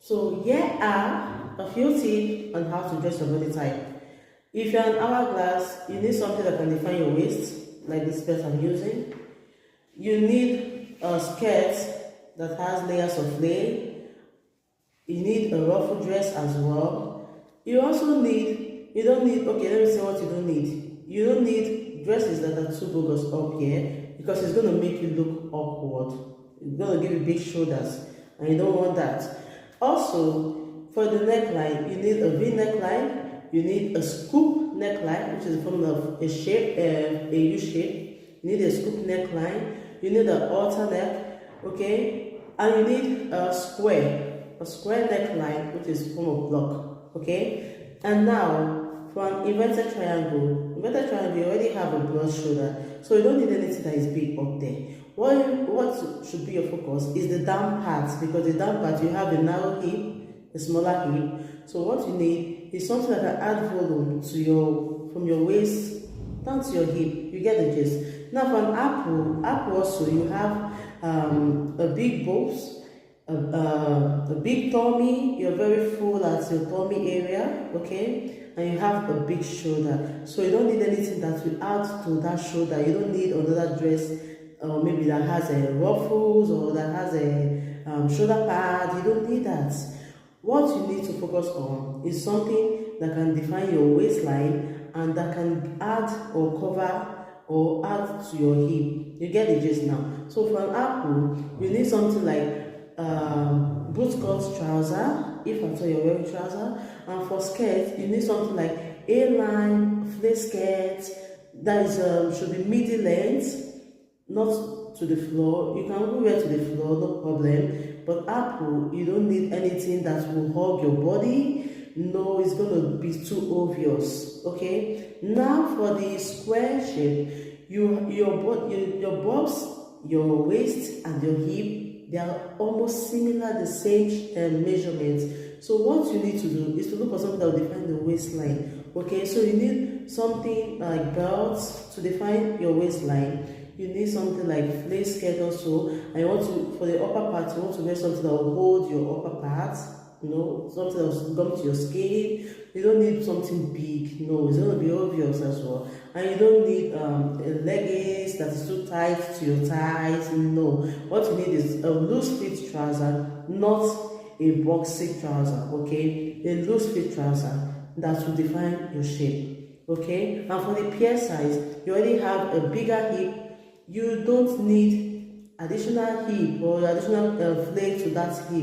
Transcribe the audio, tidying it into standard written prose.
So here are a few tips on how to dress your body type. If you're an hourglass, you need something that can define your waist, like this skirt I'm using. You need a skirt that has layers of flare. You need a ruffle dress as well. You don't need, okay, let me say what you don't need. You don't need dresses that are too bogus up here because it's going to make you look awkward. It's going to give you big shoulders and you don't want that. Also, for the neckline, you need a V neckline, you need a scoop neckline, which is the form of a shape, a U shape. You need a scoop neckline, you need an halter neck, okay, and you need a square neckline, which is form of block, okay. And now, for an inverted triangle, you already have a broad shoulder, so you don't need anything that is big up there. What should be your focus is the down part, because the down part you have a narrow hip, a smaller hip. So what you need is something that can add volume to from your waist down to your hip. You get the gist. Now for an apple also you have a big boobs, a big tummy. You're very full at your tummy area, okay, and you have a big shoulder. So you don't need anything that will add to that shoulder. You don't need another dress. Maybe that has a ruffles or that has a shoulder pad. You don't need that. What you need to focus on is something that can define your waistline and that can add or cover or add to your hip. You get the gist now. So for an apple, you need something like boot cut trouser, if at all you're wearing trouser. And for skirt, you need something like A-line, flare skirt that is should be midi length, not to the floor. You can even wear to the floor, no problem. But apple, you don't need anything that will hug your body. No, it's going to be too obvious, okay. Now for the square shape, your bobs, your waist and your hip, they are almost similar, the same measurements. So what you need to do is to look for something that will define the waistline, okay. So you need something like belts to define your waistline. You need something like flare skirt also, and you want to, for the upper part, you want to wear something that will hold your upper part, something that will come to your skin. You don't need something big, no, it's going to be obvious as well. And you don't need a leggings that is too tight to your thighs, no. What you need is a loose fit trouser, not a boxy trouser, okay. A loose fit trouser that will define your shape, okay. And for the pierce size, you already have a bigger hip. You don't need additional hip or additional flare to that hip.